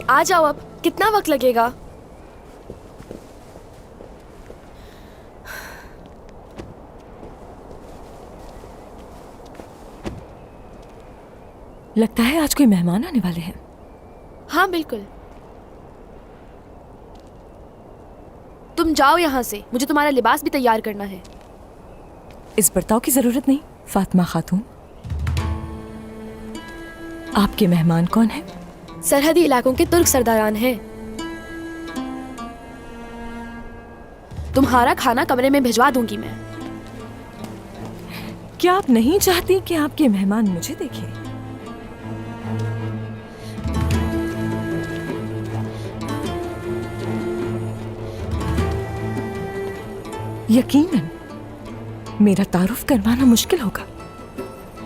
आ जाओ, अब कितना वक्त लगेगा? लगता है आज कोई मेहमान आने वाले हैं। हाँ बिल्कुल। तुम जाओ यहाँ से, मुझे तुम्हारा लिबास भी तैयार करना है। इस बर्ताव की जरूरत नहीं फातिमा खातून। आपके मेहमान कौन है? सरहदी इलाकों के तुर्क सरदारान हैं। तुम्हारा खाना कमरे में भिजवा दूंगी मैं। क्या आप नहीं चाहती कि आपके मेहमान मुझे देखें? यकीनन मेरा तारुफ करवाना मुश्किल होगा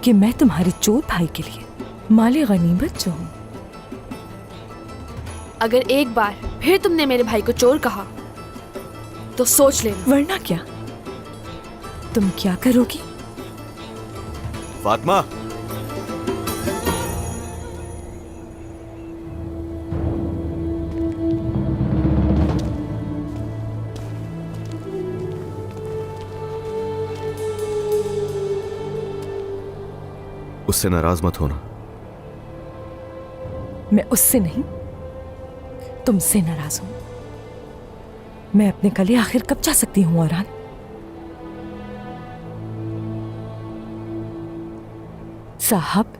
कि मैं तुम्हारे चोर भाई के लिए माले गनीमत जो हूं। अगर एक बार फिर तुमने मेरे भाई को चोर कहा तो सोच लेना। वरना क्या? तुम क्या करोगी? फातिमा, उससे नाराज मत होना। मैं उससे नहीं तुमसे नाराज हूं। मैं अपने कले आखिर कब जा सकती हूं औरान? साहब,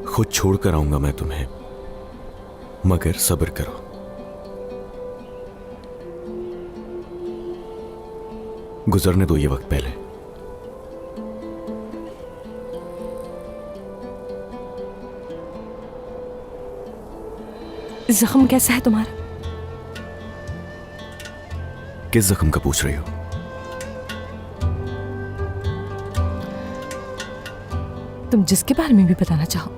खुद छोड़ कर आऊंगा मैं तुम्हें, मगर सब्र करो। गुजरने दो ये वक्त पहले। जख्म कैसा है तुम्हारा? किस जख्म का पूछ रही हो? तुम जिसके बारे में भी बताना चाहो।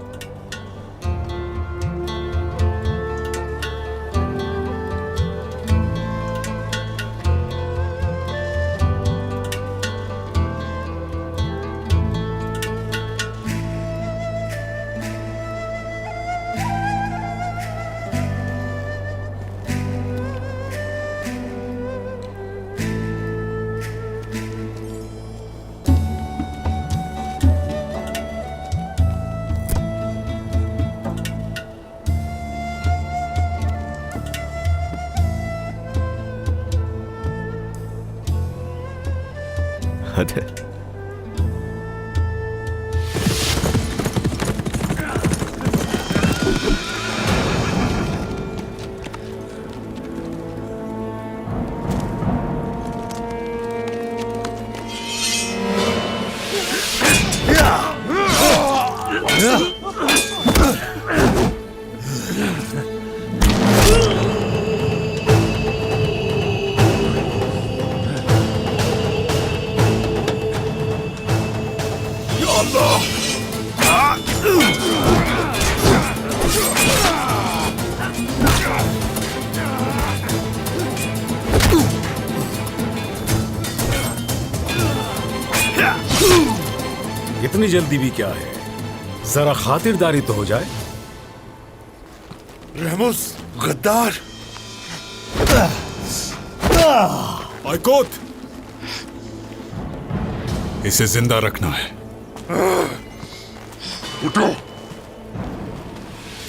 हद है। इतनी जल्दी भी क्या है, जरा खातिरदारी तो हो जाए। रहमुस गद्दार! बायकोत, इसे जिंदा रखना है। उठो!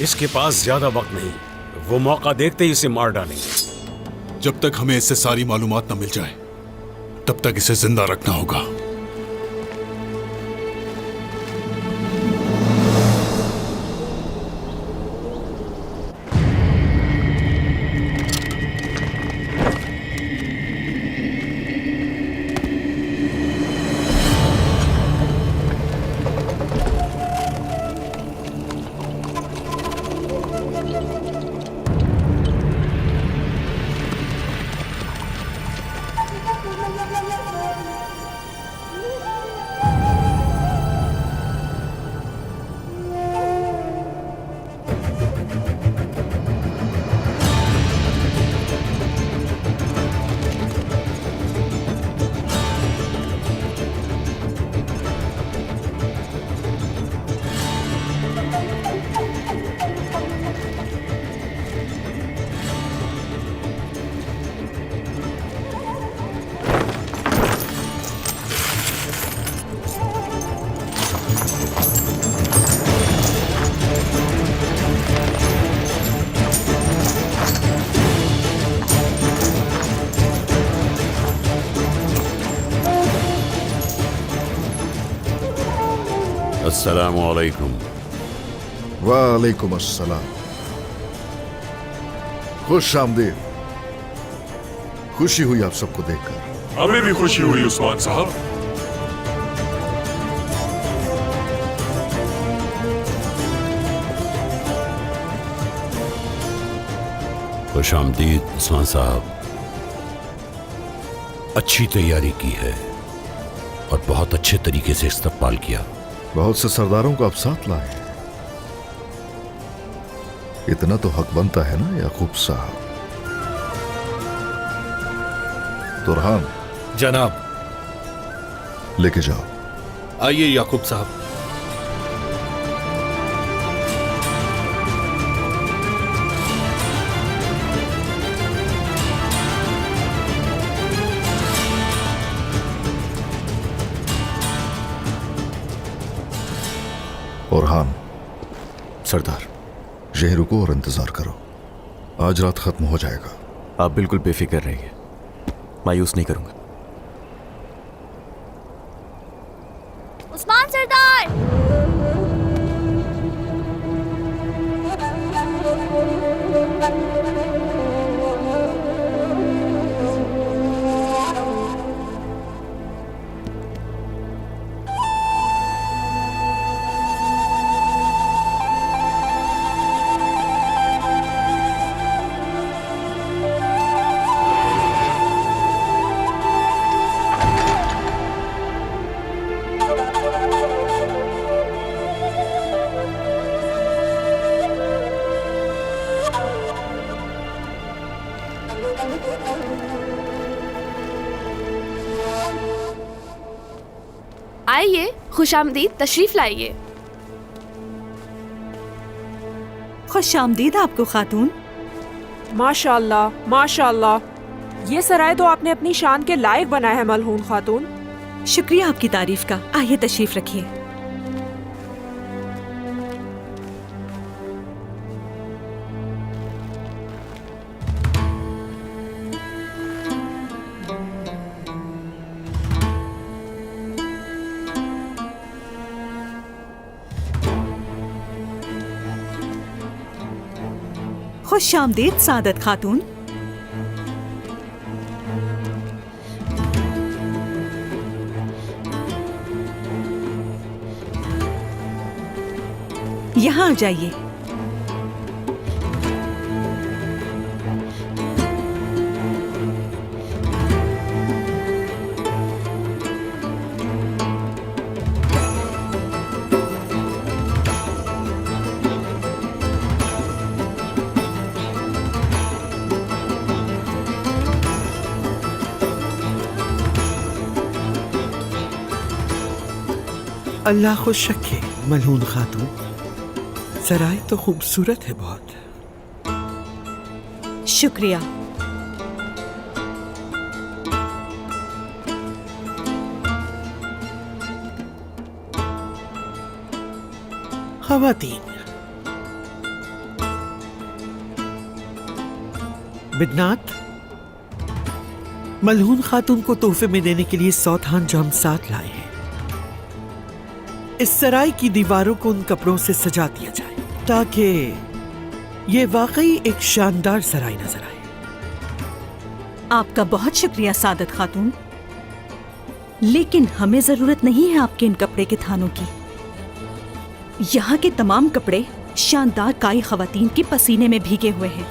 इसके पास ज्यादा वक्त नहीं, वो मौका देखते ही इसे मार डालेंगे। जब तक हमें इससे सारी मालूमात न मिल जाए तब तक इसे जिंदा रखना होगा। अस्सलामु अलैकुम। वालेकुम अस्सलाम। खुश आमदीद। खुशी हुई आप सबको देखकर। हमें भी खुशी हुई उस्मान साहब। खुश आमदीद उस्मान साहब। अच्छी तैयारी की है और बहुत अच्छे तरीके से इस्तकबाल किया। बहुत से सरदारों को आप साथ लाए। इतना तो हक बनता है ना याकूब साहब। तुरहान जनाब। लेके जाओ। आइए याकूब साहब। ओरहान, सरदार, यहीं रुको और इंतजार करो। आज रात खत्म हो जाएगा। आप बिल्कुल बेफिक्र रहिए, मायूस नहीं करूंगा। उस्मान सरदार! आइए, खुशामदीद, तशरीफ लाइए। खुश आमदीद आपको खातून। माशाअल्लाह माशाअल्लाह, ये सराय तो आपने अपनी शान के लायक बनाया है मलहून खातून। शुक्रिया आपकी तारीफ का। आइए तशरीफ रखिए। खुश आमदीद सादत खातून। यहाँ आ जाइए। अल्लाह खुश रखे मलहून खातून। सराय तो खूबसूरत है बहुत। शुक्रिया। ख़वातीन, बिदनात, मलहून खातून को तोहफे में देने के लिए 100 थान जाम साथ लाए हैं। इस सराय की दीवारों को उन कपड़ों से सजा दिया जाए ताकि ये वाकई एक शानदार सराय नजर आए। आपका बहुत शुक्रिया सादत खातून, लेकिन हमें जरूरत नहीं है आपके इन कपड़े के थानों की। यहाँ के तमाम कपड़े शानदार काई खवातीन के पसीने में भीगे हुए हैं।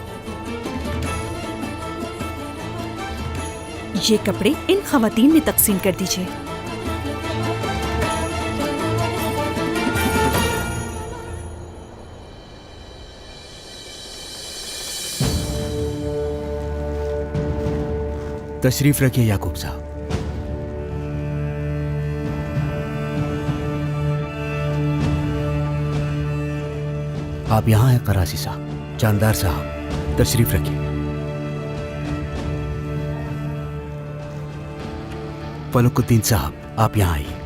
ये कपड़े इन खवातीन में तकसीम कर दीजिए। तशरीफ रखिए याकूब साहब। आप यहाँ हैं कराची साहब। जानदार साहब, तशरीफ रखिए। फलुकुद्दीन साहब, आप यहाँ आइए।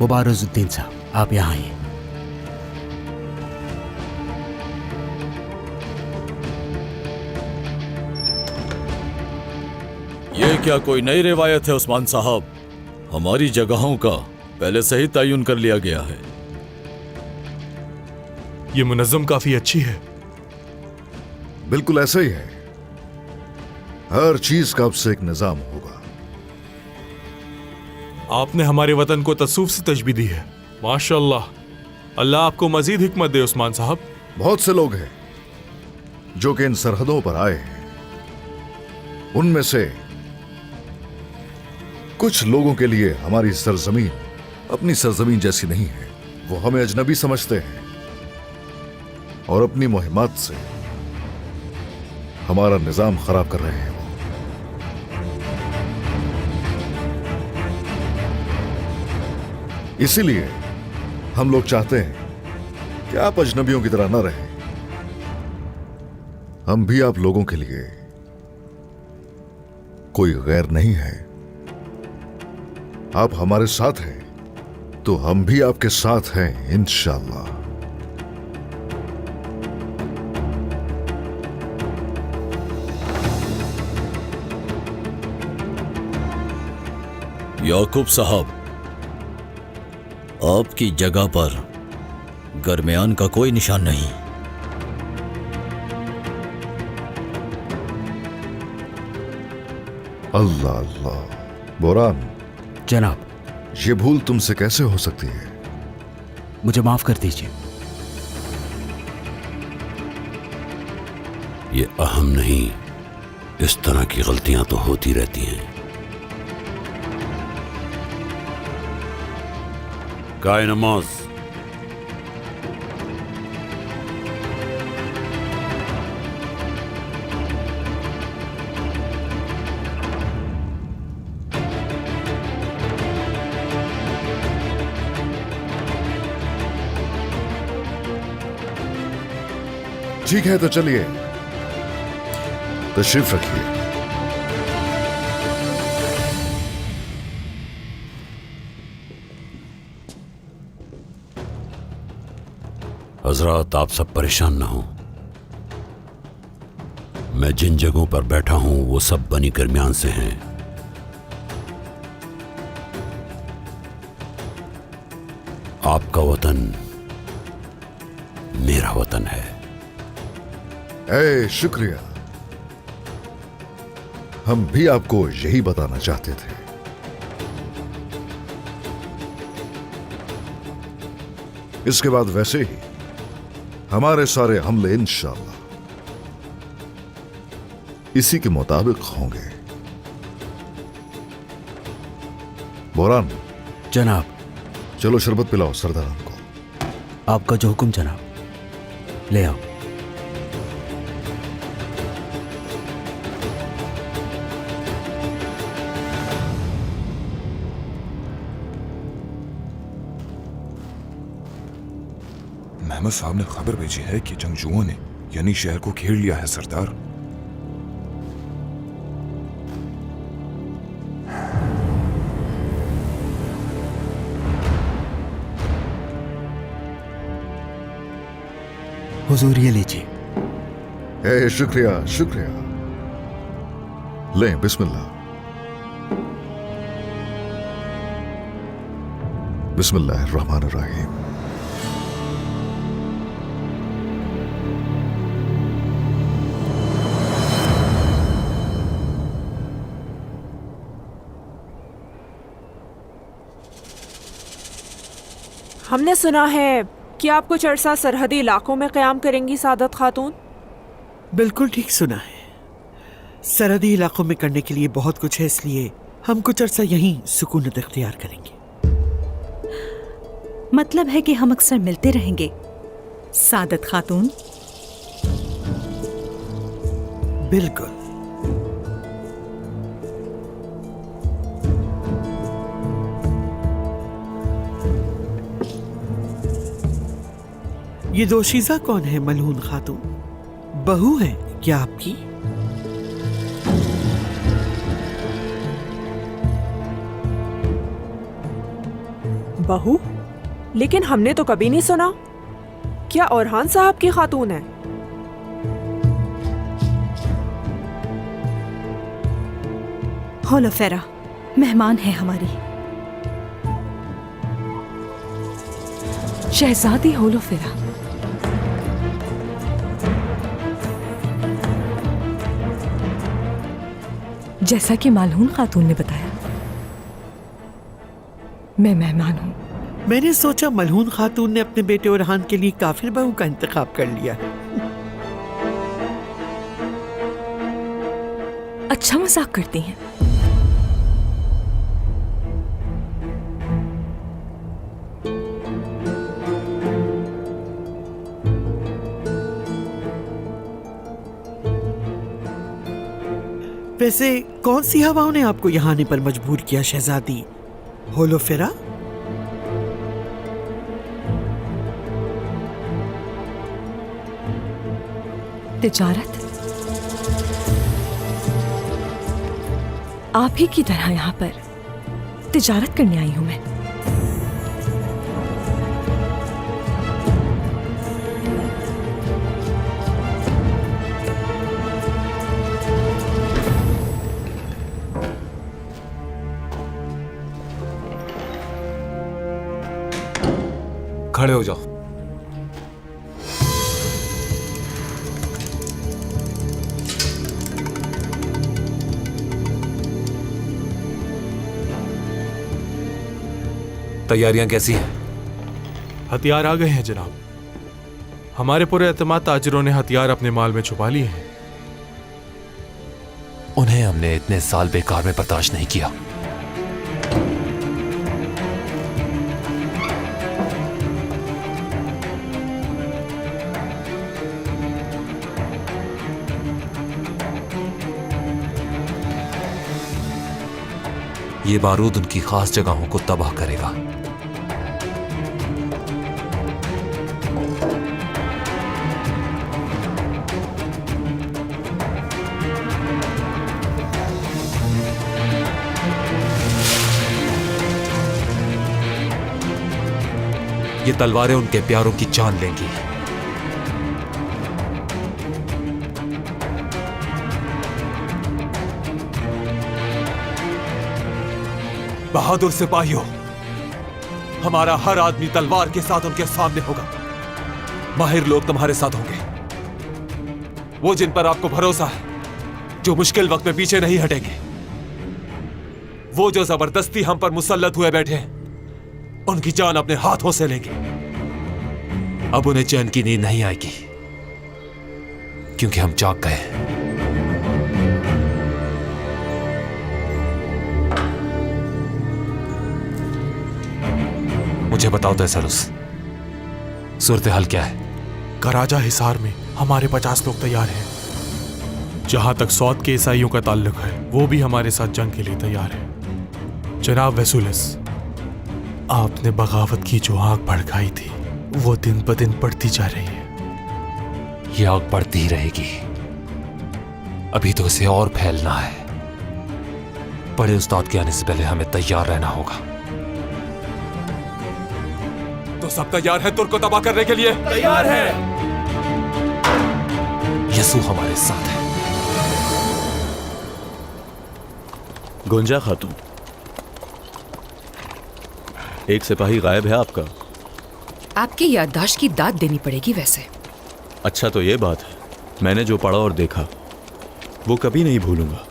मुबारजुद्दीन साहब, आप यहाँ आइए। ये क्या कोई नई रिवायत है उस्मान साहब? हमारी जगहों का पहले से ही तयन कर लिया गया है। ये मुनज़्ज़म काफी अच्छी है। बिल्कुल ऐसा ही है। हर चीज का अब से एक निजाम होगा। आपने हमारे वतन को तसूफ से तशबीह दी है। माशाअल्लाह, अल्लाह आपको मजीद हिकमत दे उस्मान साहब। बहुत से लोग हैं जो कि इन सरहदों पर आए हैं। उनमें से कुछ लोगों के लिए हमारी सरजमीन अपनी सरजमीन जैसी नहीं है। वो हमें अजनबी समझते हैं और अपनी मुहिम्मात से हमारा निजाम खराब कर रहे हैं। इसीलिए हम लोग चाहते हैं कि आप अजनबियों की तरह न रहें। हम भी आप लोगों के लिए कोई गैर नहीं है। आप हमारे साथ हैं तो हम भी आपके साथ हैं इंशाअल्लाह। याकूब साहब, आपकी जगह पर गरमियान का कोई निशान नहीं। अल्लाह अल्लाह। बोरान जनाब, ये भूल तुमसे कैसे हो सकती है? मुझे माफ कर दीजिए। ये अहम नहीं, इस तरह की गलतियां तो होती रहती हैं। काय नमाज। ठीक है तो चलिए, तशरीफ रखिए। हजरत, आप सब परेशान ना हो। मैं जिन जगहों पर बैठा हूं वो सब बनी गरमियान से हैं। आपका वतन मेरा वतन है। शुक्रिया। हम भी आपको यही बताना चाहते थे। इसके बाद वैसे ही हमारे सारे हमले इंशाअल्लाह इसी के मुताबिक होंगे। बोरान जनाब, चलो शरबत पिलाओ सरदारान को। आपका जो हुक्म जनाब। ले आओ। महमद साहब ने खबर भेजी है कि जंगजुओं ने यानी शहर को घेर लिया है सरदार। हुजूर ये लीजिए। शुक्रिया शुक्रिया। लें बिस्मिल्लाह। बिस्मिल्लाहिर्रहमानिर्रहीम। हमने सुना है कि आप कुछ अरसा सरहदी इलाकों में क़याम करेंगी सादत खातून। बिल्कुल ठीक सुना है। सरहदी इलाकों में करने के लिए बहुत कुछ है, इसलिए हम कुछ अरसा यहीं सुकूनत इख्तियार करेंगे। मतलब है कि हम अक्सर मिलते रहेंगे सादत खातून। बिल्कुल। ये दोशीज़ा कौन है मलहून खातून? बहू है क्या आपकी? बहू? लेकिन हमने तो कभी नहीं सुना। क्या औरहान साहब की खातून है? होलोफेरा मेहमान है हमारी। शहजादी होलोफेरा। जैसा कि मालून खातून ने बताया, मैं मेहमान हूँ। मैंने सोचा मलहून खातून ने अपने बेटे ओरहान के लिए काफिर बहू का इंतखाब कर लिया। अच्छा मजाक करती हैं। वैसे कौन सी हवाओं ने आपको यहाँ आने पर मजबूर किया शहजादी होलोफेरा? तिजारत। आप ही की तरह यहाँ पर तिजारत करने आई हूं मैं। खड़े हो जाओ। तैयारियां कैसी हैं? हथियार आ गए हैं जनाब। हमारे पूरे एतमाद ताजिरों ने हथियार अपने माल में छुपा लिए हैं। उन्हें हमने इतने साल बेकार में बर्दाश्त नहीं किया। ये बारूद उनकी खास जगहों को तबाह करेगा। ये तलवारें उनके प्यारों की जान लेंगी। बहादुर सिपाहियों, हमारा हर आदमी तलवार के साथ उनके सामने होगा। माहिर लोग तुम्हारे साथ होंगे, वो जिन पर आपको भरोसा है, जो मुश्किल वक्त में पीछे नहीं हटेंगे, वो जो जबरदस्ती हम पर मुसल्लत हुए बैठे हैं, उनकी जान अपने हाथों से लेंगे। अब उन्हें चैन की नींद नहीं आएगी, क्योंकि हम जाग गए हैं। मुझे बताओ तैसरुस, सूरत हाल क्या है? कराजा हिसार में हमारे 50 लोग तैयार हैं। जहां तक सौद के ईसाइयों का ताल्लुक है, वो भी हमारे साथ जंग के लिए तैयार है। जनाब वेसुलस, आपने बगावत की जो आग भड़काई थी, वो दिन ब दिन बढ़ती जा रही है। ये आग बढ़ती ही रहेगी। अभी तो इसे और फैलना है। बड़े उस्ताद के आने से पहले हमें तैयार रहना होगा। तो सब तैयार हैं तुर्क को तबाह करने के लिए? तैयार है। यसू हमारे साथ है। गुंजा खातून, एक सिपाही गायब है आपका। आपकी याददाश्त की दाद देनी पड़ेगी वैसे। अच्छा तो ये बात है, मैंने जो पढ़ा और देखा वो कभी नहीं भूलूंगा।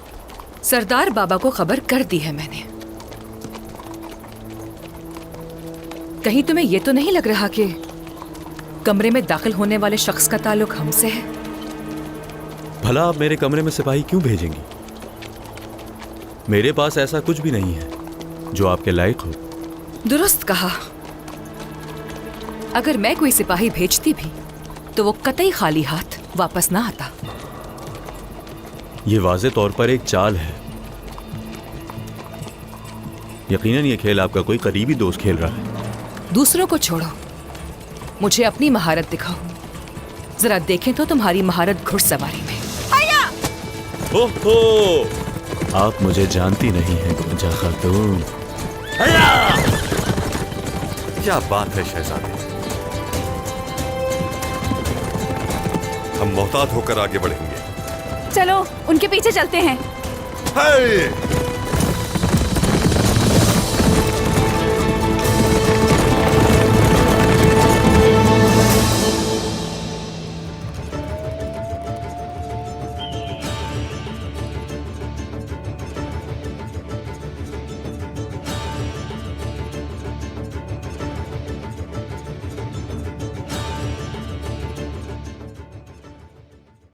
सरदार बाबा को खबर कर दी है मैंने। कहीं तुम्हें यह तो नहीं लग रहा कि कमरे में दाखिल होने वाले शख्स का ताल्लुक हमसे है? भला आप मेरे कमरे में सिपाही क्यों भेजेंगी? मेरे पास ऐसा कुछ भी नहीं है जो आपके लायक हो। दुरुस्त कहा। अगर मैं कोई सिपाही भेजती भी तो वो कतई खाली हाथ वापस ना आता। ये वाज़े तौर पर एक चाल है। यकीनन ये खेल आपका कोई करीबी दोस्त खेल रहा है। दूसरों को छोड़ो, मुझे अपनी महारत दिखाओ। जरा देखें तो तुम्हारी महारत घुड़सवारी में। ओहो, आप मुझे जानती नहीं हैं गुंजा खातून। क्या बात है शहजादी, हम मोहतात होकर आगे बढ़ेंगे। चलो उनके पीछे चलते हैं। हाय!